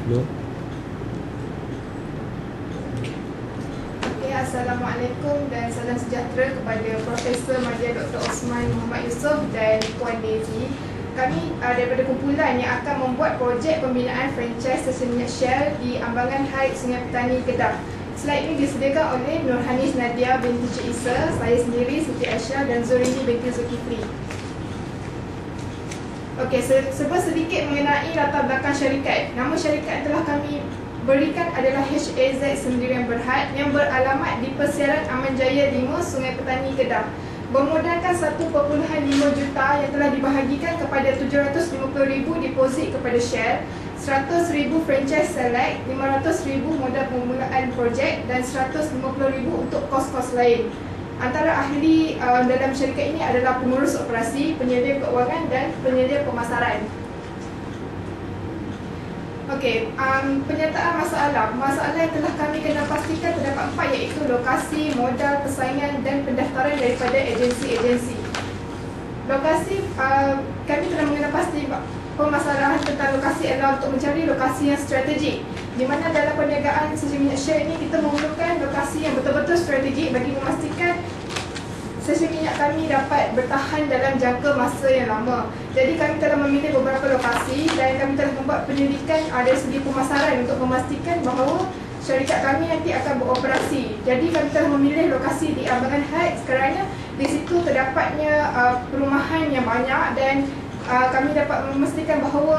Dulu. Okay, Assalamualaikum dan salam sejahtera kepada Profesor Madya Dr. Osman Muhammad Yusof dan Puan Daisy. Kami daripada kumpulan yang akan membuat projek pembinaan franchise stesen minyak Shell di Ambangan Heights, Sungai Petani, Kedah. Slide ini disediakan oleh Nurhanis Nadia binti Cik Isa, saya sendiri Siti Aisyah dan Zurini binti Zulkifli. Okey, sebab sedikit mengenai latar belakang syarikat. Nama syarikat telah kami berikan adalah HAZ Sendirian Berhad yang beralamat di Persiaran Aman Jaya 5, Sungai Petani, Kedah. Bermodalkan 1.5 juta yang telah dibahagikan kepada 750,000 deposit kepada Shell, 100,000 franchise select, 500,000 modal permulaan projek dan 150,000 untuk kos-kos lain. Antara ahli dalam syarikat ini adalah pengurus operasi, penyedia keuangan dan penyedia pemasaran. Okey, penyataan masalah yang telah kami kena pastikan terdapat 4, iaitu lokasi, modal, persaingan dan pendaftaran daripada agensi-agensi. Lokasi, kami telah mengenal pasti permasalahan tentang lokasi adalah untuk mencari lokasi yang strategik, di mana dalam perniagaan stesen minyak Shell ini kita memerlukan lokasi yang betul-betul strategik bagi memastikan stesen minyak kami dapat bertahan dalam jangka masa yang lama. Jadi kami telah memilih beberapa lokasi dan kami telah membuat penyelidikan dari segi pemasaran untuk memastikan bahawa syarikat kami nanti akan beroperasi. Jadi kami telah memilih lokasi di Ambangan Heights kerana di situ terdapatnya perumahan yang banyak dan kami dapat memastikan bahawa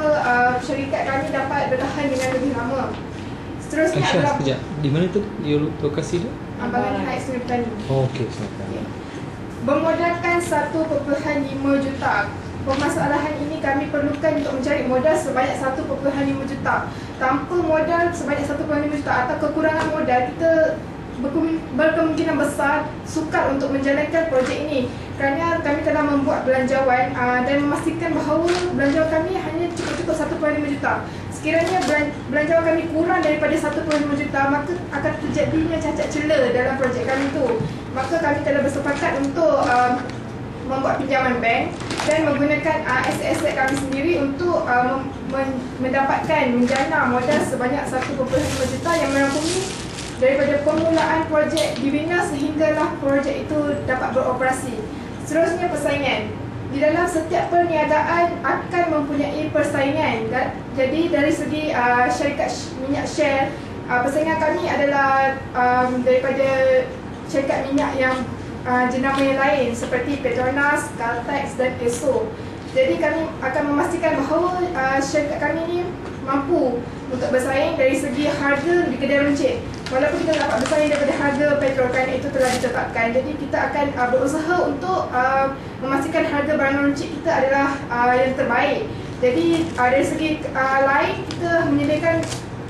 syarikat kami dapat bertahan dengan lebih lama. Seterusnya adalah Sekejap. Di mana tu lokasi tu? Ambangan Heights, Sungai Petani. Oh, okey, Sungai. Bermodalkan 1.5 juta. Permasalahan ini kami perlukan untuk mencari modal sebanyak 1.5 juta. Tanpa modal sebanyak 1.5 juta atau kekurangan modal, kita berkemungkinan besar sukar untuk menjalankan projek ini. Kerana kami telah membuat belanjawan dan memastikan bahawa belanjawan kami hanya cukup 1.5 juta. Sekiranya belanjawan kami kurang daripada 1.5 juta, maka akan terjadinya cacat celah dalam projek kami itu. Maka kami telah bersepakat untuk membuat pinjaman bank dan menggunakan aset-aset kami sendiri untuk mendapatkan menjana modal sebanyak 1.5 juta yang merangkumi daripada permulaan projek dibina sehinggalah projek itu dapat beroperasi. Seterusnya, persaingan. Di dalam setiap perniagaan akan mempunyai persaingan. Jadi dari segi syarikat minyak Shell, persaingan kami adalah daripada syarikat minyak yang jenama yang lain seperti Petronas, Caltex dan Esso. Jadi kami akan memastikan bahawa syarikat kami ini mampu untuk bersaing dari segi harga di kedai runcit. Walaupun kita dapat bersaing daripada harga petrol kerana itu telah ditetapkan. Jadi kita akan berusaha untuk memastikan harga barang runcit kita adalah yang terbaik. Jadi dari segi lain, kita menyediakan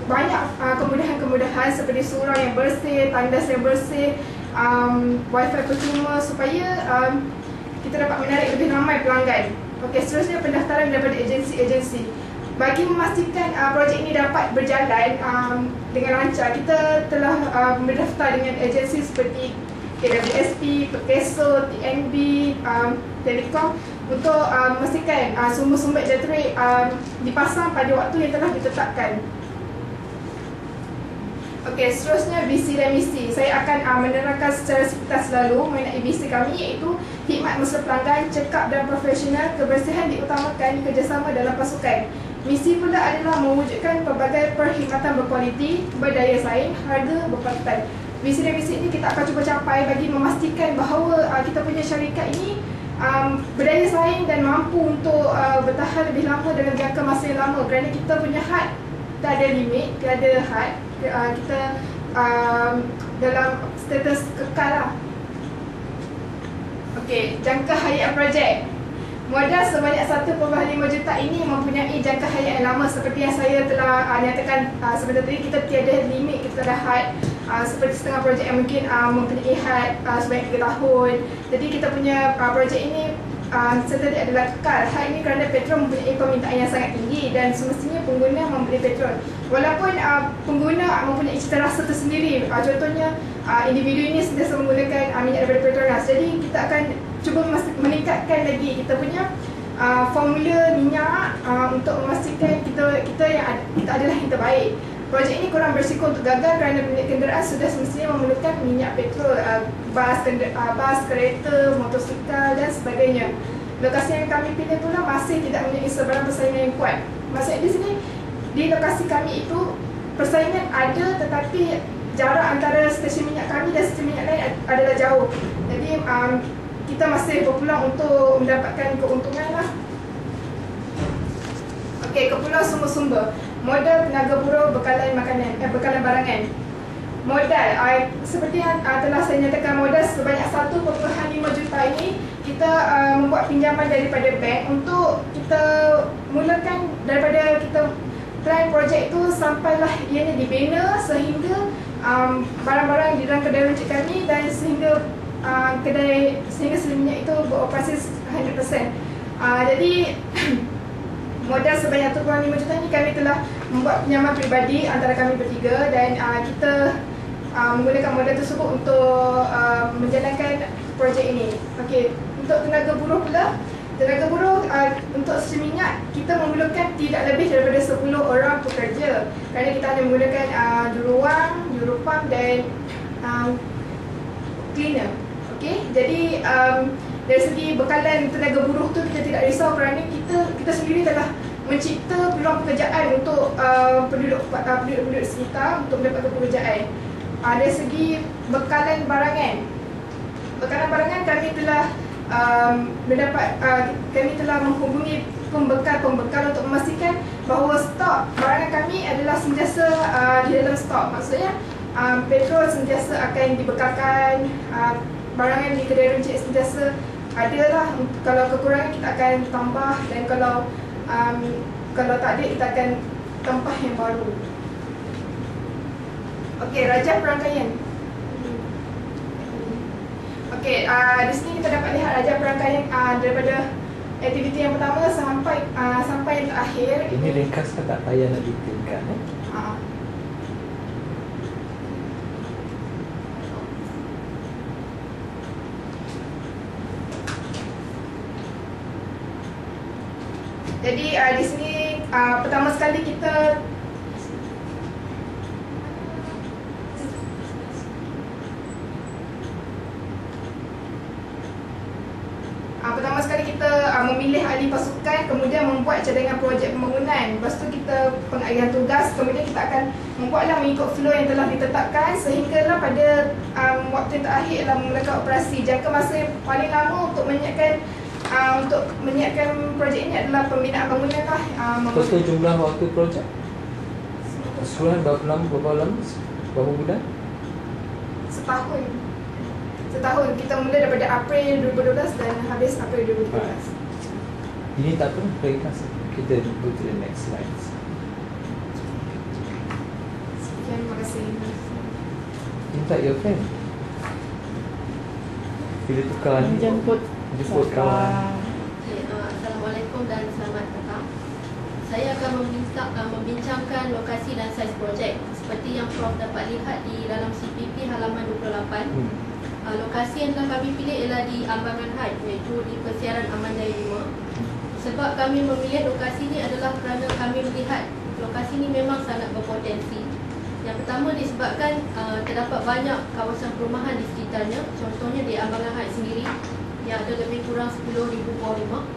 banyak kemudahan-kemudahan seperti surau yang bersih, tandas yang bersih, wifi percuma supaya kita dapat menarik lebih ramai pelanggan. Okey, seterusnya pendaftaran daripada agensi-agensi. Bagi memastikan projek ini dapat berjalan dengan lancar, kita telah mendaftar dengan agensi seperti KWSP, Pekeso, TNB, Telekom untuk memastikan sumber-sumber elektrik dipasang pada waktu yang telah ditetapkan. Okey, seterusnya visi dan misi. Saya akan menerangkan secara sepintas lalu mengenai visi kami, iaitu khidmat mesra pelanggan, cekap dan profesional, kebersihan diutamakan, kerjasama dalam pasukan. Misi pula adalah mewujudkan pelbagai perkhidmatan berkualiti, berdaya saing, harga berpatutan. Visi dan misi ini kita akan cuba capai bagi memastikan bahawa kita punya syarikat ini berdaya saing dan mampu untuk bertahan lebih lama dalam jangka masa yang lama, kerana kita punya had tak ada limit, tak ada had. Kita dalam status kekal lah. Okey, jangka hayat projek. Modal sebanyak 1.5 juta ini mempunyai jangka hayat yang lama seperti yang saya telah nyatakan sebentar tadi. Kita tiada limit, kita dah had seperti setengah projek yang mungkin mempunyai had sebanyak 3 tahun. Jadi kita punya projek ini serta dia adalah kekal. Hal ini kerana petrol mempunyai permintaan yang sangat tinggi dan semestinya pengguna membeli petrol. Walaupun pengguna mempunyai cita rasa tersendiri, contohnya individu ini sentiasa menggunakan minyak daripada Petronas. Jadi kita akan cuba meningkatkan lagi kita punya formula minyak untuk memastikan kita adalah yang terbaik. Projek ini kurang berisiko untuk gagal kerana minyak kenderaan sudah semestinya memerlukan minyak petrol, bas, kereta, motosikal dan sebagainya. Lokasi yang kami pilih pula masih tidak mempunyai sebarang persaingan yang kuat. Maksudnya di sini, di lokasi kami itu persaingan ada, tetapi jarak antara stesen minyak kami dan stesen minyak lain adalah jauh. Jadi kita masih berpeluang untuk mendapatkan keuntungan lah. Okey, keperluan sumber-sumber. Modal, tenaga buruh, bekalan barangan. Modal, seperti yang telah saya nyatakan, modal sebanyak 1.5 juta ini kita membuat pinjaman daripada bank untuk kita mulakan daripada kita plan projek itu sampailah ianya dibina sehingga barang-barang di dalam kedai runcit kami dan sehingga sehingga minyak itu beroperasi 100%. Jadi modal sebanyak 1.5 juta ini kami telah membuat pinjaman peribadi antara kami bertiga dan kita menggunakan modal tersebut untuk menjalankan projek ini. Okey, untuk tenaga buruh pula, tenaga buruh untuk stesen minyak kita memerlukan tidak lebih daripada 10 orang pekerja kerana kita hanya menggunakan jururuang, jurupam dan cleaner. Okey, jadi dari segi bekalan tenaga buruh tu kita tidak risau kerana kita sendiri telah mencipta peluang pekerjaan untuk penduduk sekitar untuk mendapatkan pekerjaan. Dari segi bekalan barangan, kami telah kami telah menghubungi pembekal untuk memastikan bahawa stok barangan kami adalah sentiasa di dalam stok. Maksudnya petrol sentiasa akan dibekalkan, barangan di kedai runcit sentiasa adalah. Kalau kekurangan kita akan tambah dan kalau tak ada kita akan tambah yang baru. Okey, rajah perangkaian. Okey, di sini kita dapat lihat rajah perangkaian daripada aktiviti yang pertama sampai yang terakhir. Ini ringkas kan, tak payah nak detailkan. Jadi di sini pertama sekali kita memilih ahli pasukan, kemudian membuat cadangan projek pembangunan. Lepas tu kita pengagihan tugas, kemudian kita akan membuatlah mengikut flow yang telah ditetapkan sehinggalah pada waktu yang terakhir dalam memulakan operasi. Jangka masa yang paling lama untuk menyiapkan projek ini adalah pembinaan bangunan lah. Total jumlah waktu projek? Keseluruhan berapa lama? Berapa bulan? Setahun. Kita mula daripada April 2012 dan habis April 2013. Ini tak perlu ringkas. Kita go to the next slide. Sekian, terima kasih. Invite your friend. Bila tukar ni, jemput kawan. Assalamualaikum dan selamat datang. Saya akan membincangkan lokasi dan saiz projek. Seperti yang Prof dapat lihat di dalam CPP halaman 28. Lokasi yang telah kami pilih ialah di Ambangan High, iaitu di Persiaran Aman Jaya 5. Sebab kami memilih lokasi ini adalah kerana kami melihat lokasi ini memang sangat berpotensi. Yang pertama disebabkan terdapat banyak kawasan perumahan di sekitarnya. Contohnya di Ambangan High sendiri yang ada lebih kurang 10,000 buah rumah.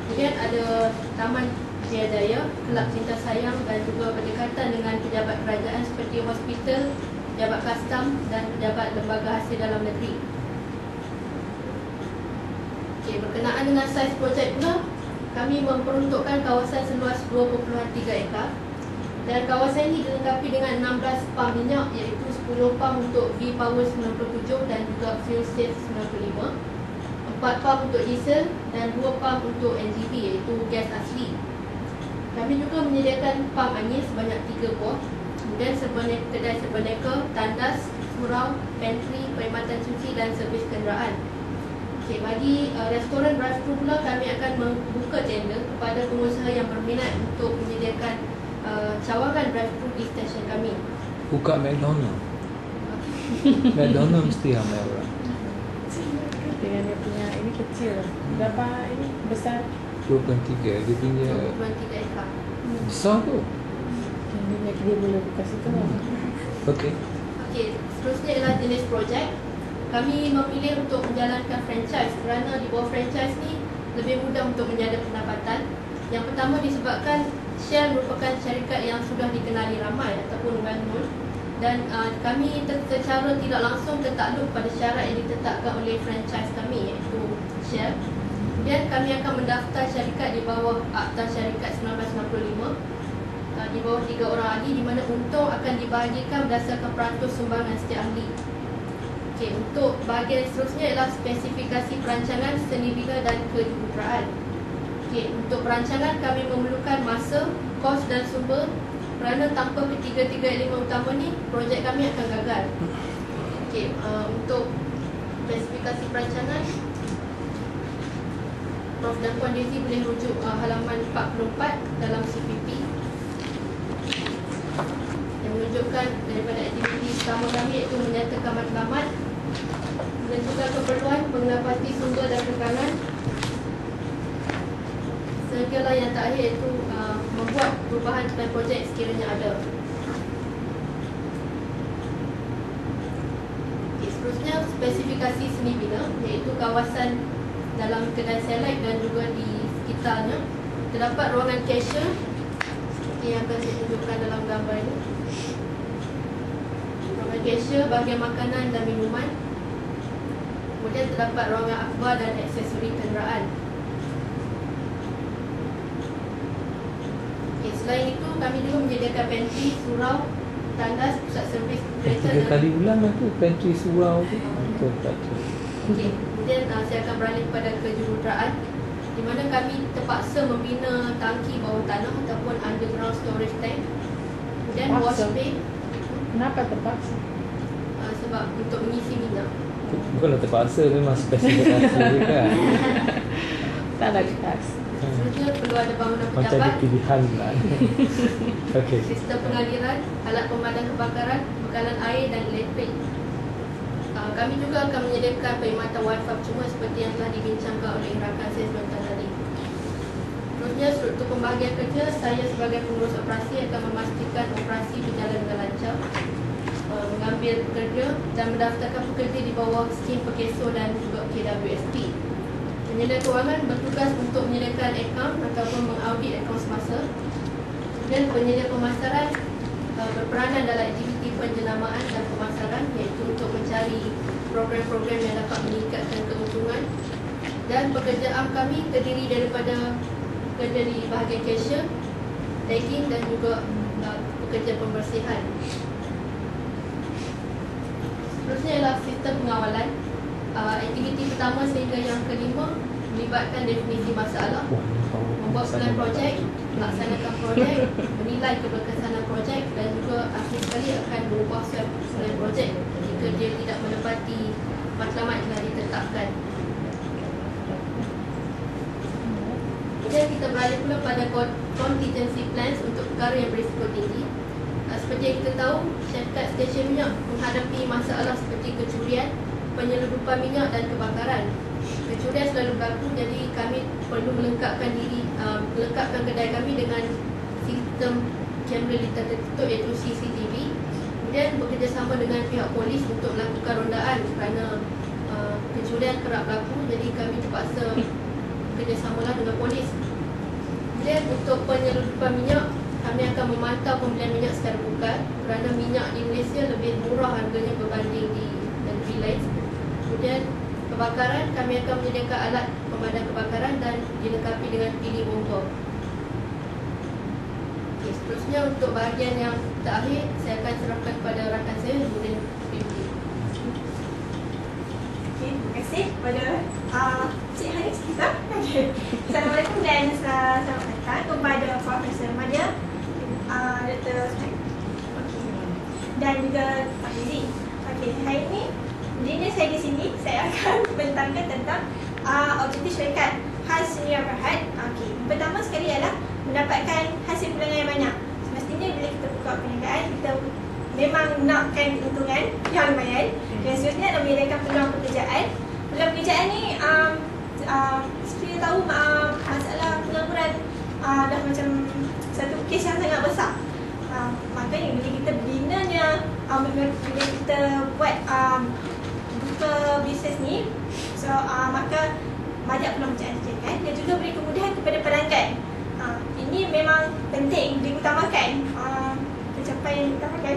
Kemudian ada Taman Jayajaya, Kelab Cinta Sayang dan juga berdekatan dengan pejabat kerajaan seperti hospital, pejabat kastam dan pejabat lembaga hasil dalam negeri. Okey, berkenaan dengan saiz projek pula, kami memperuntukkan kawasan seluas 2.3 ekar dan kawasan ini dilengkapi dengan 16 pam minyak, iaitu 10 pam untuk V-Power 97 dan juga Fuel Safe 95, 4 pam untuk diesel dan 2 pam untuk NGV, iaitu gas asli. Kami juga menyediakan pam angin sebanyak 3 buah, kemudian kedai serboneka, tandas, surau, pantry, perkhidmatan cuci dan servis kenderaan. Okay, bagi restoran drive-thru pula, kami akan membuka tender kepada pengusaha yang berminat untuk menyediakan cawangan drive-thru di stesen kami. Buka McDonald. McDonald mesti ramai orang. Dengan dia punya ini kecil. Berapa ini besar? 2.3 dia punya 2.3 ekar. besar tu. Dia boleh buka situ lah. Okey. Okey, seterusnya ialah jenis projek. Kami memilih untuk menjalankan franchise kerana di bawah franchise ni lebih mudah untuk menjana pendapatan. Yang pertama disebabkan Shell merupakan syarikat yang sudah dikenali ramai ataupun well known, dan kami secara tidak langsung tertakluk pada syarat yang ditetapkan oleh franchise kami iaitu Shell. Kemudian kami akan mendaftar syarikat di bawah Akta Syarikat 1995 di bawah 3 orang ahli, di mana untung akan dibahagikan berdasarkan peratus sumbangan setiap ahli. Okey, untuk bahagian seterusnya ialah spesifikasi perancangan, seni bina dan kejuruteraan. Okey, untuk perancangan kami memerlukan masa, kos dan sumber, kerana tanpa ketiga-tiga elemen utama ni projek kami akan gagal. Okey, untuk spesifikasi perancangan, Prof dan Puan Daisy boleh rujuk halaman 44 dalam CPP yang menunjukkan daripada aktiviti utama kami iaitu menyatakan matlamat, menentukan keperluan, mengamati sumber dan tekanan, sehinggalah yang terakhir iaitu membuat perubahan plan projek sekiranya ada. Okay, seterusnya spesifikasi seni bina iaitu kawasan dalam kedai select dan juga di sekitarnya. Terdapat ruangan cashier seperti yang akan saya tunjukkan dalam gambar ini. Ruangan cashier, bahagian makanan dan minuman. Kemudian terdapat ruangan akhbar dan aksesori kenderaan. Okay, selain itu kami juga menyediakan pantry, surau, tandas, pusat servis kereta 3 kali ulang lah tu pantry surau tu. Betul tak tu. Okey, kemudian saya akan beralih kepada kejuruteraan, di mana kami terpaksa membina tangki bawah tanah ataupun underground storage tank. Kemudian wash Terpaksa? bay Kenapa terpaksa? sebab untuk mengisi minyak. Bukanlah terpaksa, memang spesifikasi dia kan. Tak ada terpaksa. Seterusnya perlu ada bangunan Macam pejabat, ada pilihan pula. Okey. sistem pengaliran, alat pemadam kebakaran, bekalan air dan elektrik. Kami juga akan menyediakan perkhidmatan wifi percuma seperti yang telah dibincangkan oleh rakan saya sebentar tadi. Seterusnya, struktur pembahagian kerja, saya sebagai pengurus operasi akan memastikan operasi berjalan dengan lancar, mengambil pekerja dan mendaftarkan pekerja di bawah skim Perkeso dan juga KWSP. Penyedia kewangan bertugas untuk menyediakan akaun ataupun mengaudit akaun semasa. Kemudian penyedia pemasaran berperanan dalam aktiviti penjenamaan dan pemasaran, iaitu untuk mencari program-program yang dapat meningkatkan keuntungan. Dan pekerjaan kami terdiri daripada pekerja di bahagian cashier, tagging dan juga pekerja pembersihan. Seterusnya ialah sistem pengawalan. Aktiviti pertama sehingga yang kelima melibatkan definisi masalah, membuat plan projek, melaksanakan projek, menilai keberkesanan projek dan juga akhir sekali akan berubah plan projek jika dia tidak menepati matlamat yang telah ditetapkan. Kemudian kita beralih pula pada contingency plans untuk perkara yang berisiko tinggi. Seperti yang kita tahu, syarikat stesen minyak menghadapi masalah seperti kecurian, penyeludupan minyak dan kebakaran. Kecurian selalu berlaku, jadi kami perlu melengkapkan kedai kami dengan sistem kamera lintas tertutup iaitu CCTV. Kemudian bekerjasama dengan pihak polis untuk melakukan rondaan kerana kecurian kerap berlaku, jadi kami terpaksa bekerjasamalah dengan polis. Kemudian untuk penyeludupan minyak, kami akan memantau pembelian minyak secara bukan kerana minyak di Malaysia lebih murah harganya berbanding di negeri lain. Kemudian kebakaran, kami akan menyediakan alat pemadam kebakaran dan dilengkapi dengan pilih bomba. Okay, seterusnya untuk bahagian yang terakhir, saya akan serahkan kepada rakan saya, Nurin Binti. Okay, terima kasih kepada Cik Hanis kita. Okay. Assalamualaikum dan selamat datang kepada Profesor Madya, Dr. Smack, dan juga Pak Didi. Okay, hari ini jadi saya di sini, saya akan membentangkan tentang objektif syarikat khas Sdn Bhd. Okay. Pertama sekali adalah mendapatkan hasil pulangan yang banyak. Semestinya bila kita buka perniagaan, kita memang nakkan keuntungan yang lumayan. Dan seterusnya adalah menyediakan peluang pekerjaan. Peluang pekerjaan ni seperti tahu masalah pengangguran dah macam satu kes yang sangat besar. Makanya bila kita binanya, bila kita buat buka bisnes ni, so maka banyak peluang-peluang kan, dan juga beri kemudahan kepada pelanggan. Ini memang penting diutamakan, pencapaian diutamakan,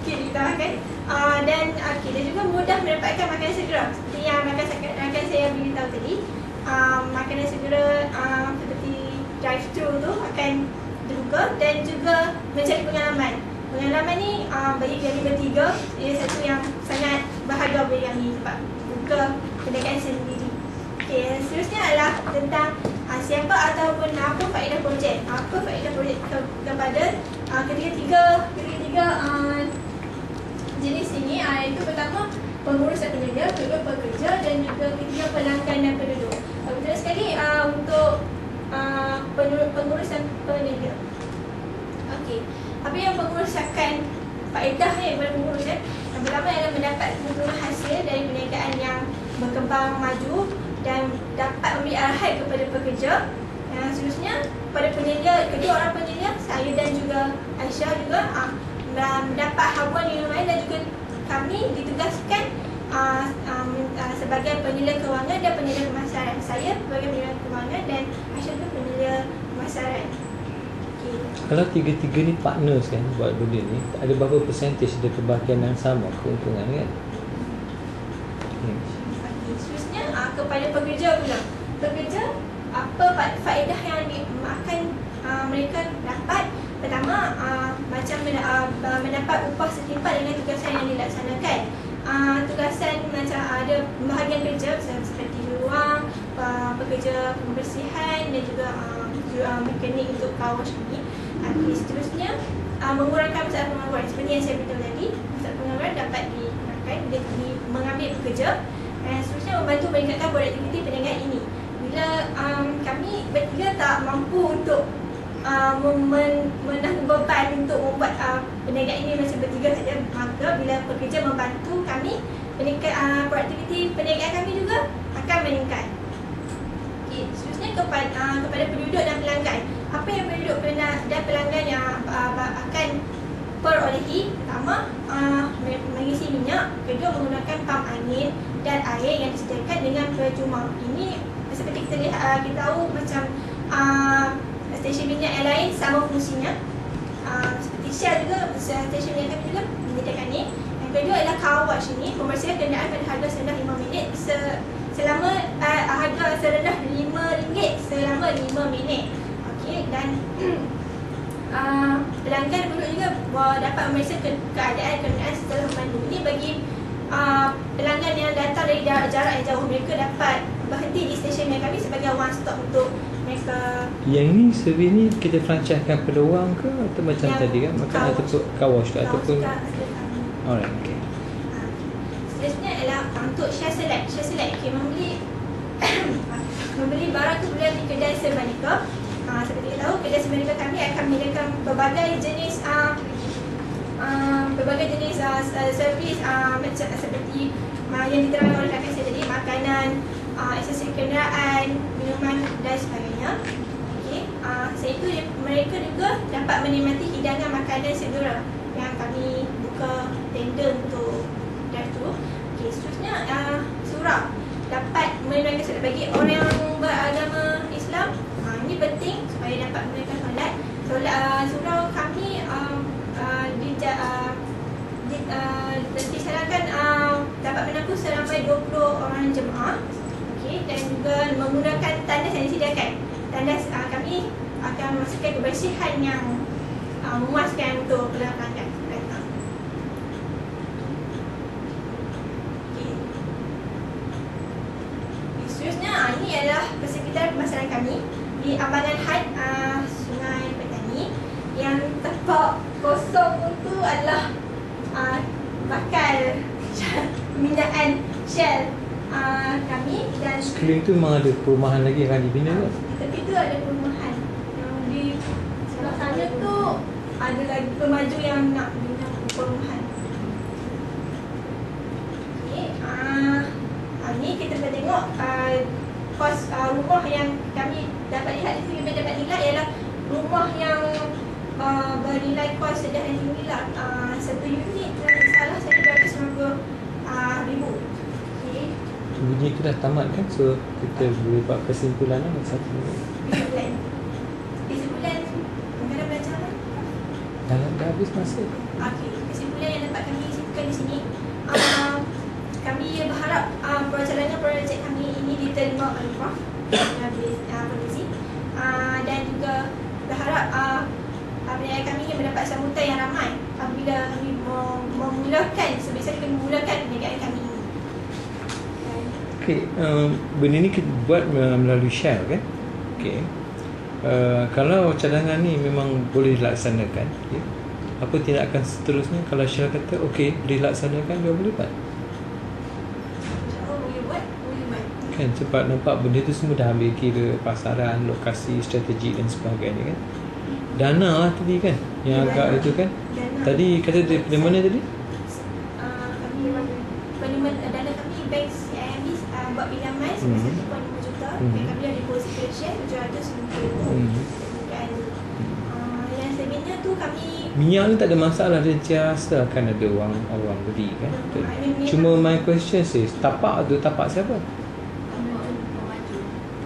diutamakan, dan juga mudah mendapatkan makanan segera. Seperti yang rakan saya beritahu tadi, makanan segera seperti drive-thru tu akan dibuka, dan juga mencari pengalaman. Pengalaman ni bagi kami bertiga, ia satu yang sangat berharga bagi kami sebab buka perniagaan sendiri. Okey, seterusnya adalah tentang siapa ataupun apa faedah projek. Apa faedah projek kepada ketiga jenis ini, iaitu pertama pengurus dan penyedia, kedua pekerja, dan juga ketiga pelanggan dan penduduk. Betul sekali untuk pengurus dan penyedia. Okey, apa yang pengurus akan faedahnya kepada pengurus? Yang pertama adalah mendapat keuntungan hasil dari perniagaan yang berkembang maju dan dapat memberi arahan kepada pekerja. Yang seterusnya pada penyedia, kedua orang penyedia, saya dan juga Aisyah juga mendapat habuan yang lain, dan juga kami ditugaskan sebagai penyedia kewangan dan penyedia pemasaran. Saya sebagai penyedia kewangan dan Aisyah juga penyedia pemasaran. Okay. Kalau tiga-tiga ni partners kan buat benda ni, ada berapa percentage dia kebahagiaan yang sama keuntungan kan? Seterusnya kepada pekerja pula. Pekerja, apa faedah yang akan mereka dapat? Pertama, macam mendapat upah setimpal dengan tugasan yang dilaksanakan. Tugasan macam ada bahagian kerja seperti ruang, pekerja pembersihan, dan juga mekanik untuk car wash ni. Seterusnya, mengurangkan masalah pengangguran. Seperti yang saya beritahu tadi, masalah pengangguran dapat dikurangkan dengan mengambil pekerja. Seterusnya, membantu meningkatkan produktiviti perniagaan ini. Bila kami bertiga tak mampu untuk menanggung beban untuk membuat perniagaan ini macam bertiga saja, maka bila pekerja membantu kami, meningkat produktiviti perniagaan kami juga akan meningkat. Okay. Seterusnya kepada penduduk dan pelanggan. Apa yang penduduk dan pelanggan yang akan perolehi? Pertama, mengisi minyak. Kedua, menggunakan pam angin dan air yang disediakan dengan percuma. Ini seperti kita lihat, kita tahu macam stesen minyak yang lain sama fungsinya. Seperti Shell juga, stesen minyak kami juga menyediakan ini. Yang kedua adalah car wash ini, pembersihan kenderaan pada harga serendah 5 minit selama harga serendah RM5 selama 5 minit. Okey, dan pelanggan penduduk juga dapat memeriksa keadaan kenderaan setelah memandu. Ini bagi pelanggan yang datang dari jarak yang jauh, mereka dapat berhenti di stesen minyak kami sebagai one stop untuk mereka. Yang ni servis ni kita franchisekan peluang ke atau macam yang tadi kan makan ataupun car wash ke ataupun alright, okey. Seterusnya adalah untuk share select. Share select, okay, membeli barang tu boleh di kedai Sermanika. Seperti kita tahu, kedai Sermanika kami akan menyediakan berbagai jenis servis macam seperti yang diterangkan oleh rakan saya tadi, makanan, aksesori kenderaan, minuman dan sebagainya. Okey, selain itu mereka juga dapat menikmati hidangan makanan segera yang kami buka tender untuk drive-thru. Okey, seterusnya surau dapat menunaikan bagi orang yang beragama Islam. Ini penting supaya dapat menunaikan solat. Surau kami disarankan dapat menampung seramai 20 orang jemaah. Okay, dan juga menggunakan tandas yang disediakan. Tandas kami akan memastikan kebersihan yang memuaskan untuk pelanggan datang. Okay. Seterusnya, ini adalah persekitaran pemasaran kami di Ambangan Had, Sungai Petani. Yang tempat kosong itu adalah bakal pemindahan Shell kami, dan sekeliling tu memang ada perumahan lagi yang akan dibina kan? Tepi tu ada perumahan. Yang di sebelah sana tu ada lagi pemaju yang nak bina perumahan. Okay, ini kita boleh tengok kos rumah yang kami dapat lihat di sini, kami dapat nilai ialah rumah yang bernilai kos sederhana inilah satu unit kalau salah saya 290,000. Okey. Bunyi tu dah tamat kan? So kita boleh buat kesimpulan lah satu minit. Kesimpulan kadang belajar kan? Dah habis masa. Okey, kesimpulan yang dapat kami simpulkan di sini, kami berharap perjalanan projek kami ini diterima oleh Prof Polisi, dan juga berharap penilaian kami yang mendapat sambutan yang ramai apabila kami memulakan sebesar kami memulakan perniagaan kami ini. Okey, benda ni kita buat melalui share kan? Okey. Kalau cadangan ni memang boleh dilaksanakan, okay, apa tindakan seterusnya kalau share kata okey boleh dilaksanakan, dia boleh buat? InsyaAllah boleh buat. Kan sebab nampak benda tu semua dah ambil kira pasaran, lokasi, strategi dan sebagainya kan. Dana lah tadi kan yang agak itu kan. Tadi kata dari mana tadi? Kami dana kami bank CIMB buat pinjaman sebesar 1.5 juta. Dan kami ada deposit share 750. Dan yang sebenarnya tu kami Minyak ni tak ada masalah, dia sentiasa akan ada orang beli kan. Cuma my question is, tapak tu tapak siapa?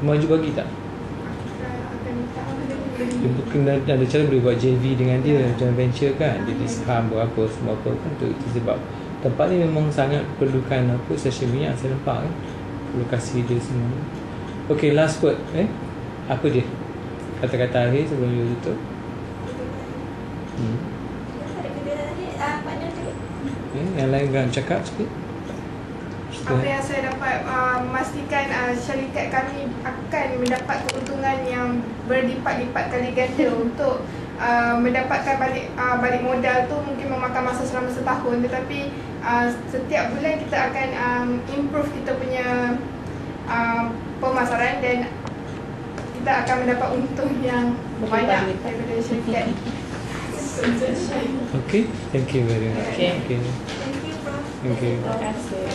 Maju bagi tak? Dia bukan ada cara boleh buat JV dengan dia, joint venture kan, jadi saham berapa semua apa kan. Itu sebab tempat ni memang sangat perlukan apa stesen minyak, saya nampak kan lokasi dia semua. Okay, last word apa dia kata-kata akhir sebelum you tutup? Yang lain kan cakap sikit. Apa yang saya dapat memastikan syarikat kami akan mendapat keuntungan yang berlipat-lipat kali ganda untuk mendapatkan balik modal tu mungkin memakan masa selama setahun, tetapi setiap bulan kita akan improve kita punya pemasaran dan kita akan mendapat untung yang banyak daripada syarikat. Okay, thank you very much. Okay. Okay. Thank you, Prof. Thank you. Terima kasih.